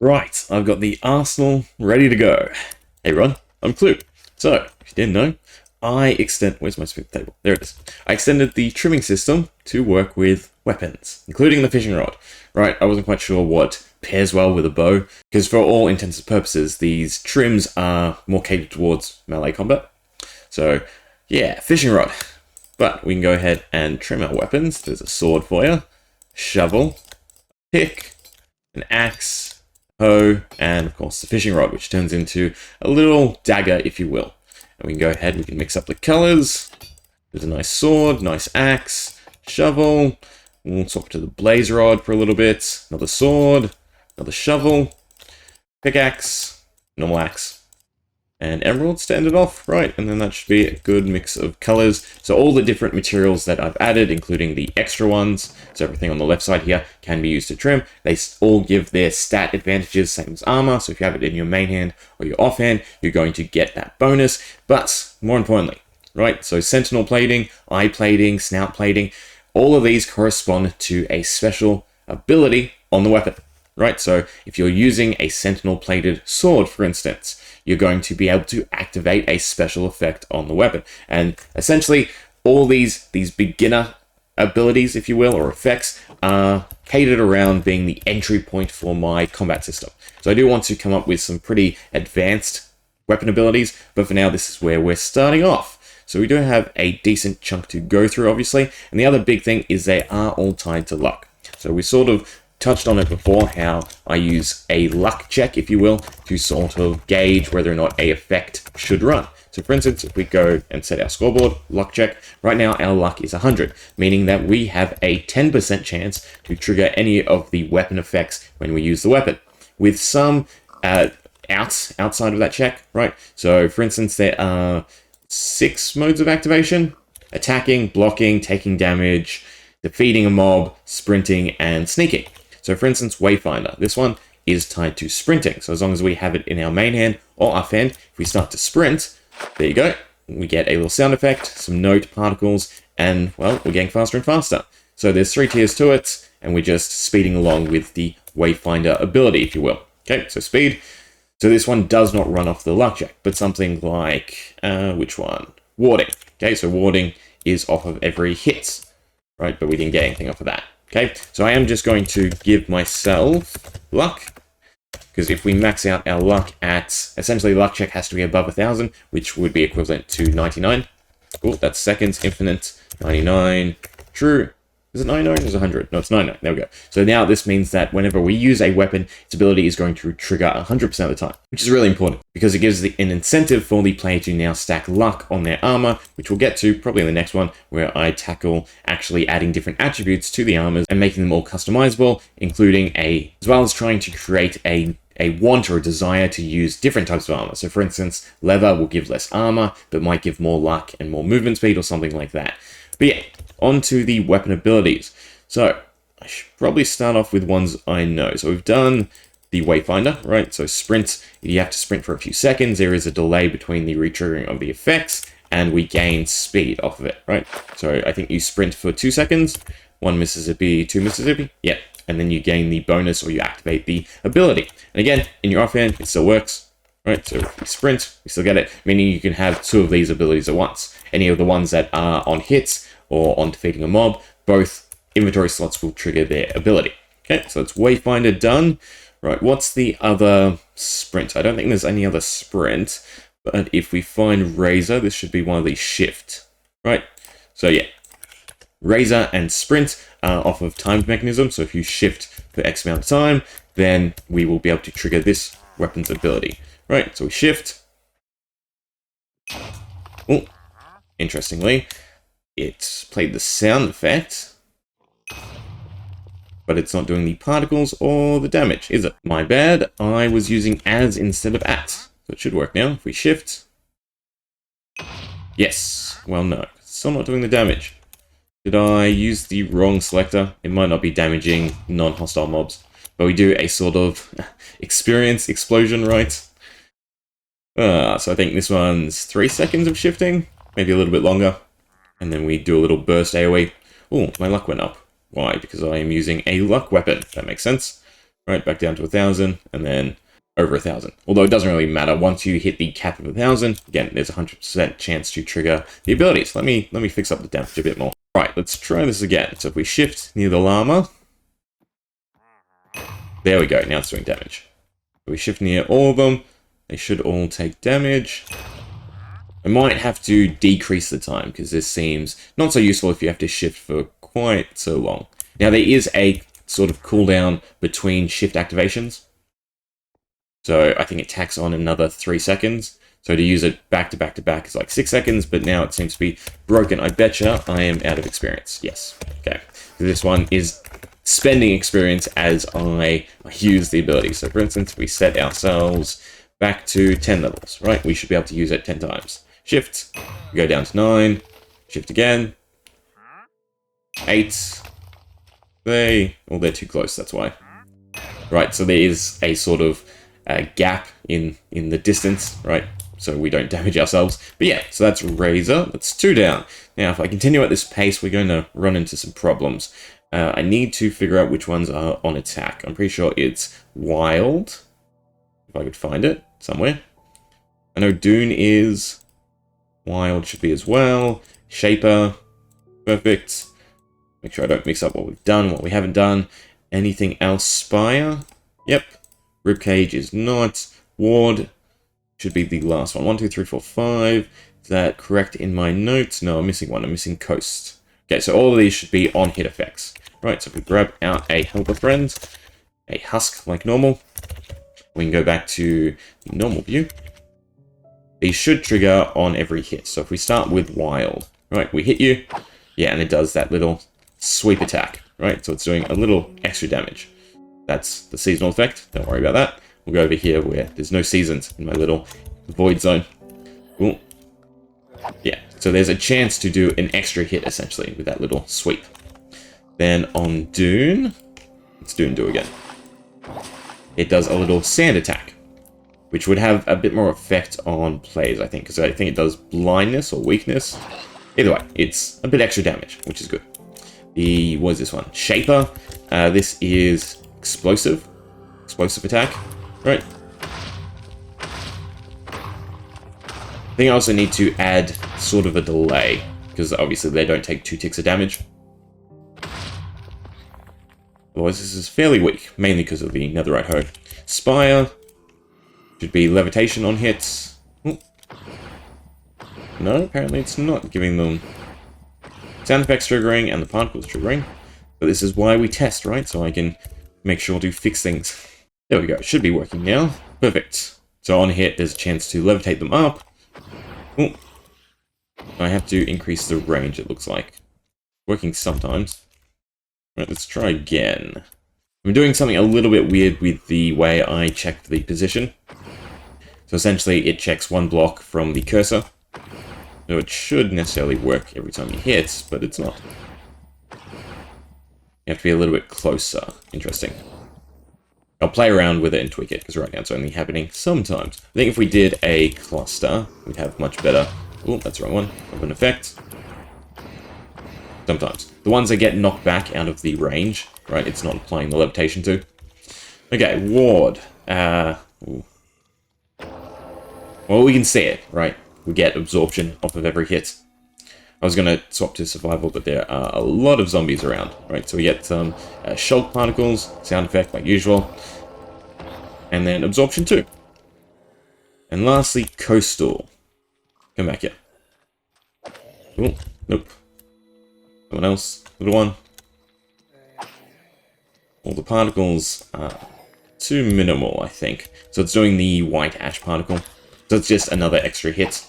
Right, I've got the arsenal ready to go. Hey Ron, I'm Clue. So, if you didn't know, where's my smooth table? There it is. I extended the trimming system to work with weapons, including the fishing rod. Right, I wasn't quite sure what pairs well with a bow, because for all intents and purposes, these trims are more catered towards melee combat. So, yeah, fishing rod. But we can go ahead and trim our weapons. There's a sword for you, shovel, pick, an axe, hoe, and of course the fishing rod, which turns into a little dagger, if you will. And we can go ahead, we can mix up the colors. There's a nice sword, nice axe, shovel. We'll swap to the blaze rod for a little bit. Another sword, another shovel, pickaxe, normal axe, and emerald standard off, right? And then that should be a good mix of colors. So all the different materials that I've added, including the extra ones, so everything on the left side here can be used to trim. They all give their stat advantages, same as armor. So if you have it in your main hand or your offhand, you're going to get that bonus. But more importantly, right? So sentinel plating, eye plating, snout plating, all of these correspond to a special ability on the weapon. Right, so if you're using a sentinel plated sword, for instance, you're going to be able to activate a special effect on the weapon. And essentially, all these beginner abilities, if you will, or effects, are catered around being the entry point for my combat system. So I do want to come up with some pretty advanced weapon abilities, but for now, this is where we're starting off. So we do have a decent chunk to go through, obviously. And the other big thing is they are all tied to luck. So we sort of touched on it before, how I use a luck check, if you will, to sort of gauge whether or not a effect should run. So for instance, if we go and set our scoreboard, luck check, right now our luck is 100, meaning that we have a 10% chance to trigger any of the weapon effects when we use the weapon, with some outside of that check, right? So for instance, there are 6 modes of activation: attacking, blocking, taking damage, defeating a mob, sprinting, and sneaking. So for instance, Wayfinder, this one is tied to sprinting. So as long as we have it in our main hand or offhand, if we start to sprint, there you go, we get a little sound effect, some note particles, and well, we're getting faster and faster. So there's 3 tiers to it, and we're just speeding along with the Wayfinder ability, if you will. Okay, so speed. So this one does not run off the luck check, but something like, which one? Warding. Okay, so warding is off of every hit, right? But we didn't get anything off of that. Okay, so I am just going to give myself luck, because if we max out our luck at, essentially luck check has to be above 1,000, which would be equivalent to 99. Cool, that's seconds, infinite, 99, true. Is it 99 or is it 100? No, it's 99. There we go. So now this means that whenever we use a weapon, its ability is going to trigger 100% of the time, which is really important because it gives an incentive for the player to now stack luck on their armor, which we'll get to probably in the next one, where I tackle actually adding different attributes to the armors and making them all customizable, including as well as trying to create a want or a desire to use different types of armor. So for instance, leather will give less armor, but might give more luck and more movement speed or something like that. But yeah, on to the weapon abilities. So I should probably start off with ones I know. So we've done the Wayfinder, right? So sprint, you have to sprint for a few seconds. There is a delay between the retriggering of the effects, and we gain speed off of it, right? So I think you sprint for 2 seconds, 1 Mississippi, 2 Mississippi, yeah. And then you gain the bonus or you activate the ability. And again, in your offhand, it still works, right? So if we sprint, we still get it, meaning you can have 2 of these abilities at once. Any of the ones that are on hits or on defeating a mob, both inventory slots will trigger their ability. Okay, so it's Wayfinder done. Right, what's the other sprint? I don't think there's any other sprint, but if we find Razor, this should be one of these shift, right? So yeah, Razor and sprint are off of timed mechanism. So if you shift for X amount of time, then we will be able to trigger this weapon's ability. Right, so we shift. Oh, interestingly, it played the sound effect, but it's not doing the particles or the damage, is it? My bad, I was using as instead of at. So it should work now. If we shift. Yes, well no, it's still not doing the damage. Did I use the wrong selector? It might not be damaging non-hostile mobs, but we do a sort of experience explosion, right? So I think this one's 3 seconds of shifting, maybe a little bit longer. And then we do a little burst AoE. Oh, my luck went up. Why? Because I am using a luck weapon. That makes sense. right, back down to 1,000, and then over 1,000. Although it doesn't really matter. Once you hit the cap of 1,000, again, there's a 100% chance to trigger the abilities. Let me fix up the damage a bit more. Right, let's try this again. So if we shift near the llama, there we go. Now it's doing damage. If we shift near all of them, they should all take damage. I might have to decrease the time because this seems not so useful if you have to shift for quite so long. Now there is a sort of cooldown between shift activations. So I think it tacks on another 3 seconds. So to use it back to back to back is like 6 seconds, but now it seems to be broken. I betcha I am out of experience. Yes. Okay. So this one is spending experience as I use the ability. So for instance, we set ourselves back to 10 levels, right? We should be able to use it 10 times. Shift, we go down to 9, shift again, 8, they're too close, that's why. Right, so there is a sort of gap in the distance, right? So we don't damage ourselves. But yeah, so that's Razor, that's 2 down. Now, if I continue at this pace, we're going to run into some problems. I need to figure out which ones are on attack. I'm pretty sure it's Wild, if I could find it somewhere. I know Dune is... Wild should be as well. Shaper. Perfect. Make sure I don't mix up what we've done, what we haven't done. Anything else? Spire. Yep. Ribcage is not. Ward should be the last one. 1, 2, 3, 4, 5. Is that correct in my notes? No, I'm missing one. I'm missing Coast. Okay, so all of these should be on hit effects. Right, so if we grab out a Helper Friend, a Husk like normal, we can go back to the normal view. These should trigger on every hit. So if we start with Wild, right, we hit you, yeah, and it does that little sweep attack, right? So it's doing a little extra damage. That's the seasonal effect. Don't worry about that. We'll go over here where there's no seasons in my little void zone. Ooh. Yeah, so there's a chance to do an extra hit, essentially, with that little sweep. Then on Dune, let's Dune do again. It does a little sand attack, which would have a bit more effect on plays, I think, because I think it does blindness or weakness. Either way, it's a bit extra damage, which is good. What is this one? Shaper. This is explosive attack, right? I think I also need to add sort of a delay, because obviously they don't take 2 ticks of damage. Otherwise, this is fairly weak, mainly because of the Netherite Hoe. Spire. Should be levitation on hits. Ooh. No, apparently it's not giving them sound effects triggering and the particles triggering. But this is why we test, right? So I can make sure to fix things. There we go. Should be working now. Perfect. So on hit, there's a chance to levitate them up. Ooh. I have to increase the range, it looks like. Working sometimes. Right, let's try again. I'm doing something a little bit weird with the way I checked the position. So essentially, it checks one block from the cursor. So it should necessarily work every time you hit, but it's not. You have to be a little bit closer. Interesting. I'll play around with it and tweak it, because right now it's only happening sometimes. I think if we did a cluster, we'd have much better... Oh, that's the wrong one. Of an effect. Sometimes. The ones that get knocked back out of the range, right, it's not applying the levitation to. Okay, Ward. Well, we can see it, right? We get absorption off of every hit. I was going to swap to survival, but there are a lot of zombies around, right? So we get some shulk particles, sound effect like usual, and then absorption too. And lastly, coastal. Come back here. Oh, nope. Someone else, little one. All the particles are too minimal, I think. So it's doing the white ash particle. So it's just another extra hit.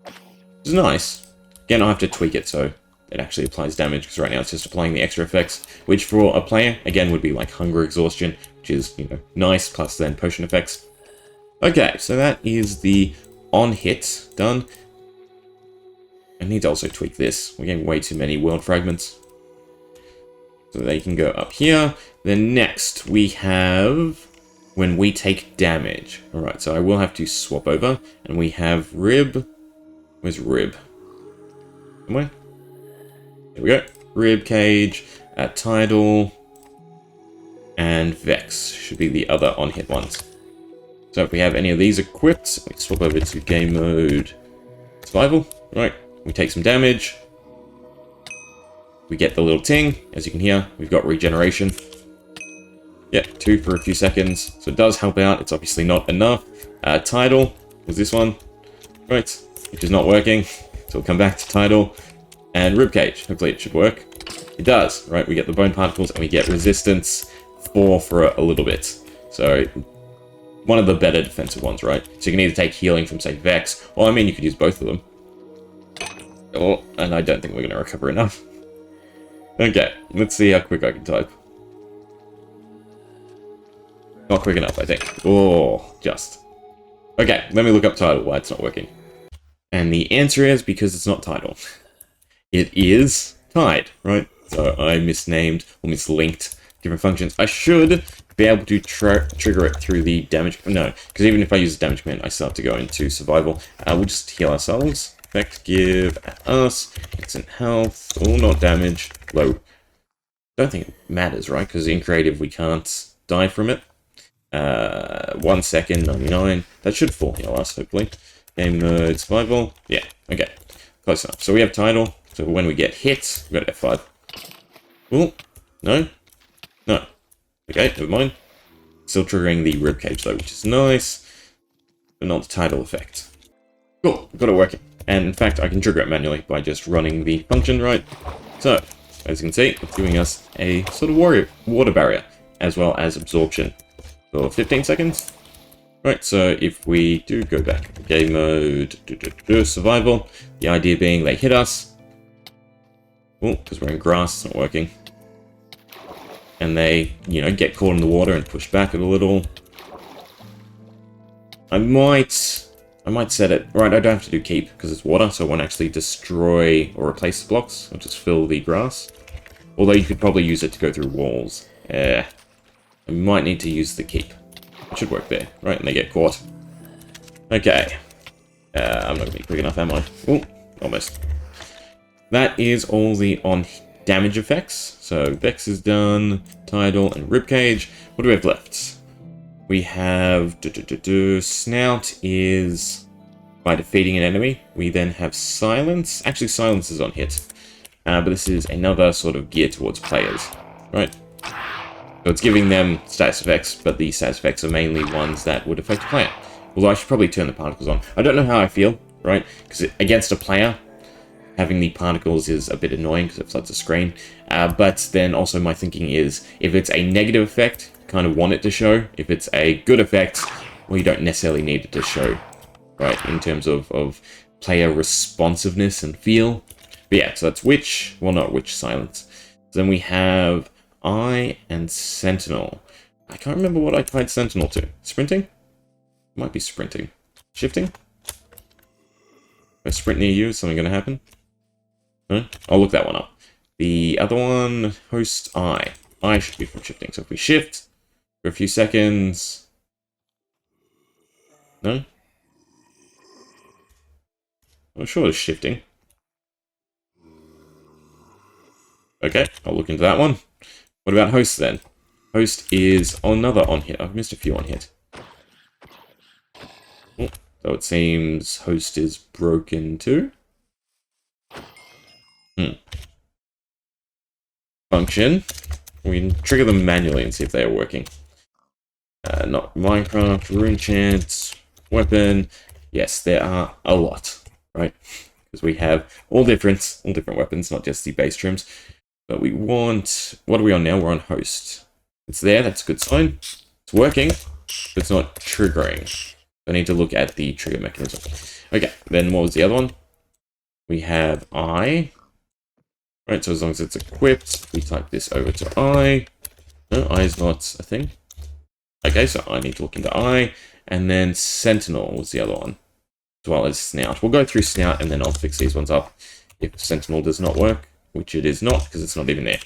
Which is nice. Again, I'll have to tweak it so it actually applies damage, because right now it's just applying the extra effects, which for a player, again, would be like hunger exhaustion, which is, you know, nice, plus then potion effects. Okay, so that is the on-hit done. I need to also tweak this. We're getting way too many world fragments. So they can go up here. Then next, we have when we take damage. Alright, so I will have to swap over. And we have Rib. Where's Rib? Somewhere? Here we go. Rib cage, Tidal, and Vex should be the other on-hit ones. So if we have any of these equipped, we swap over to game mode survival. Right, we take some damage. We get the little ting. As you can hear, we've got regeneration. Yeah, 2 for a few seconds. So it does help out. It's obviously not enough. Tidal was this one. Right, which is not working. So we'll come back to Tidal. And Ribcage. Hopefully it should work. It does. Right, we get the bone particles and we get resistance 4 for a little bit. So one of the better defensive ones, right? So you can either take healing from, say, Vex, or I mean, you could use both of them. Oh, and I don't think we're going to recover enough. Okay, let's see how quick I can type. Not quick enough, I think. Oh, just. Okay, let me look up Tidal, why it's not working. And the answer is because it's not Tidal. It is Tide, right? So I misnamed or mislinked different functions. I should be able to trigger it through the damage. No, because even if I use the damage command, I still have to go into survival. We'll just heal ourselves. Effect give us instant health. Oh, not damage. Low. Don't think it matters, right? Because in creative we can't die from it. 1 second, 99. That should full heal us, hopefully. Game mode survival. Yeah, okay. Close enough. So we have Tidal. So when we get hit, we've got F5. Oh, no. No. Okay, never mind. Still triggering the ribcage though, which is nice. But not the Tidal effect. Cool, got it working. And in fact, I can trigger it manually by just running the function right. So, as you can see, it's giving us a sort of water barrier, as well as absorption for 15 seconds. Right, so if we do go back to game mode, survival, the idea being they hit us. Oh, because we're in grass, it's not working. And they, you know, get caught in the water and push back a little. I might set it... Right, I don't have to do keep, because it's water, so it won't actually destroy or replace the blocks. I'll just fill the grass. Although you could probably use it to go through walls. I might need to use the keep. It should work there, right? And they get caught. Okay. I'm not going to be quick enough, am I? Oh, almost. That is all the on-damage effects. So, Vex is done, Tidal, and Ribcage. What do we have left? We have... Snout is by defeating an enemy. We then have Silence. Actually, Silence is on hit. But this is another sort of gear towards players, right? So it's giving them status effects, but the status effects are mainly ones that would affect a player. Although I should probably turn the particles on. I don't know how I feel, right? Because against a player, having the particles is a bit annoying because it floods the screen. But then also my thinking is, if it's a negative effect, you kind of want it to show. If it's a good effect, well, you don't necessarily need it to show, right? In terms of player responsiveness and feel. But yeah, so that's Witch. Well, not Witch, Silence. So then we have Eye and Sentinel. I can't remember what I tied Sentinel to. Sprinting? Might be sprinting. Shifting? If I sprint near you, is something going to happen? No? I'll look that one up. The other one, Host Eye. Eye should be from shifting. So if we shift for a few seconds... No? I'm sure it's shifting. Okay, I'll look into that one. What about Host then? Host is another on hit. I've missed a few on hit. Oh, so it seems Host is broken too. Function. We can trigger them manually and see if they are working. Not Minecraft, Runechant, weapon. Yes, there are a lot, right? Because we have all different weapons, not just the base trims. But we want... What are we on now? We're on Host. It's there, that's a good sign. It's working, but it's not triggering. I need to look at the trigger mechanism. Okay, then what was the other one? We have Eye. Right, so as long as it's equipped, we type this over to Eye. No, Eye is not a thing. Okay, so I need to look into Eye. And then Sentinel was the other one. As well as Snout. We'll go through Snout and then I'll fix these ones up if Sentinel does not work. Which it is not, because it's not even there.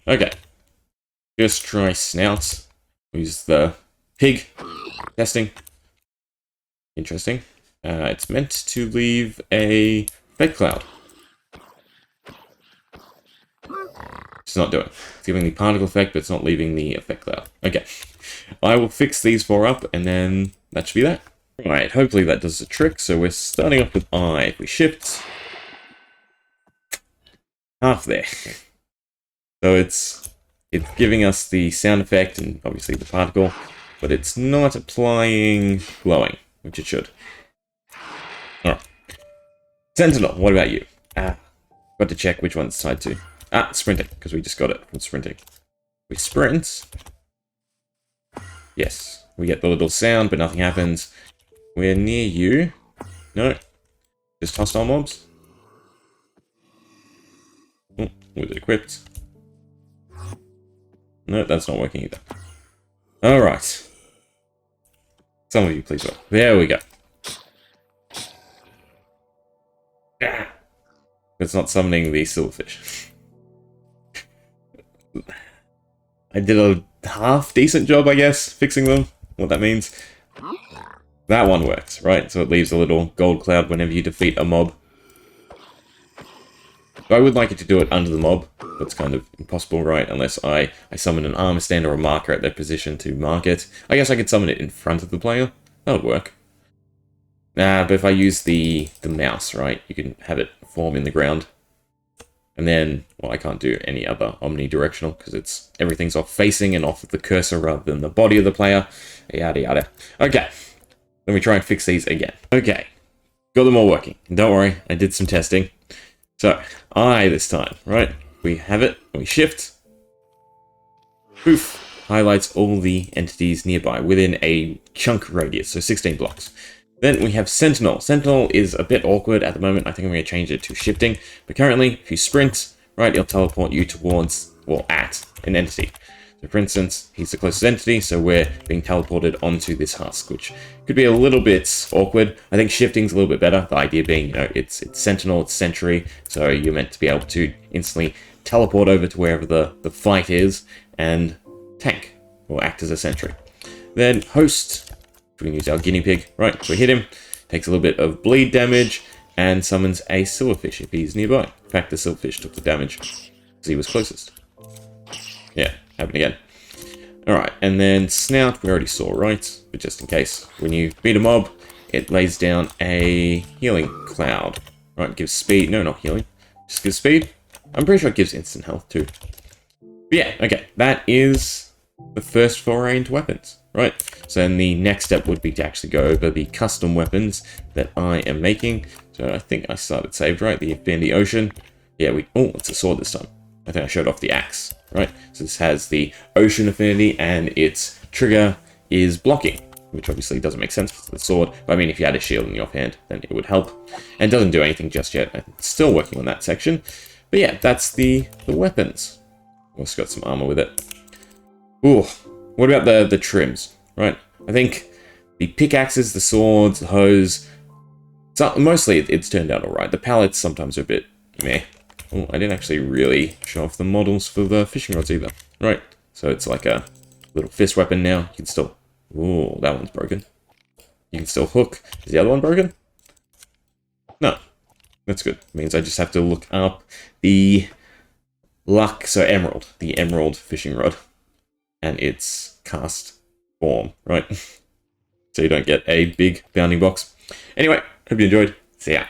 Okay. Just try Snout. Use the pig. Testing. Interesting. It's meant to leave a fake cloud. It's not doing. It's giving the particle effect, but it's not leaving the effect cloud. Okay. I will fix these four up, and then that should be that. Right, hopefully that does the trick. So we're starting off with I. If we shift, half there. So it's giving us the sound effect and obviously the particle, but it's not applying glowing, which it should. Alright. Sentinel, what about you? Got to check which one it's tied to. Sprinting, because we just got it from sprinting. We sprint. Yes, we get the little sound, but nothing happens. We're near you. No, just hostile mobs. Oh, was it equipped? No, that's not working either. Alright. Some of you, please work. There we go. It's not summoning the silverfish. I did a half-decent job, I guess, fixing them. What that means. That one works, right? So it leaves a little gold cloud whenever you defeat a mob. I would like it to do it under the mob. That's kind of impossible, right? Unless I summon an armor stand or a marker at their position to mark it. I guess I could summon it in front of the player. That would work. But if I use the mouse, right, you can have it form in the ground. And then, well, I can't do any other omnidirectional because everything's off facing and off of the cursor rather than the body of the player. Yada yada. Okay, let me try and fix these again. Okay, got them all working. Don't worry, I did some testing. So, this time, right? We have it, we shift. Poof, highlights all the entities nearby within a chunk radius, so 16 blocks. Then we have Sentinel. Sentinel is a bit awkward at the moment. I think I'm going to change it to shifting. But currently, if you sprint, right, it'll teleport you towards, or at, an entity. So for instance, he's the closest entity, so we're being teleported onto this husk, which could be a little bit awkward. I think shifting's a little bit better. The idea being, you know, it's Sentinel, it's Sentry, so you're meant to be able to instantly teleport over to wherever the fight is and tank, or act as a sentry. Then Host. We can use our guinea pig. Right, so we hit him, takes a little bit of bleed damage, and summons a silverfish if he's nearby. In fact, the silverfish took the damage because he was closest. Yeah, happened again. Alright, and then Snout we already saw, right? But just in case, when you beat a mob, it lays down a healing cloud. Right, gives speed. No, not healing. Just gives speed. I'm pretty sure it gives instant health too. But yeah, okay, that is the first foray into weapons. Right, so then the next step would be to actually go over the custom weapons that I am making. So I think I started saved, right? The Infinity Ocean. Yeah, oh, it's a sword this time. I think I showed off the axe, right? So this has the Ocean Affinity, and its trigger is blocking, which obviously doesn't make sense for the sword. But I mean, if you had a shield in your offhand, then it would help. And it doesn't do anything just yet. I'm still working on that section. But yeah, that's the weapons. Also got some armor with it. Ooh. What about the trims, right? I think the pickaxes, the swords, the hose, mostly it's turned out alright. The pallets sometimes are a bit meh. Oh, I didn't actually really show off the models for the fishing rods either. Right, so it's like a little fist weapon now. You can still... Ooh, that one's broken. You can still hook. Is the other one broken? No. That's good. It means I just have to look up the emerald. The emerald fishing rod. And its cast form, right? So you don't get a big bounding box. Anyway, hope you enjoyed. See ya.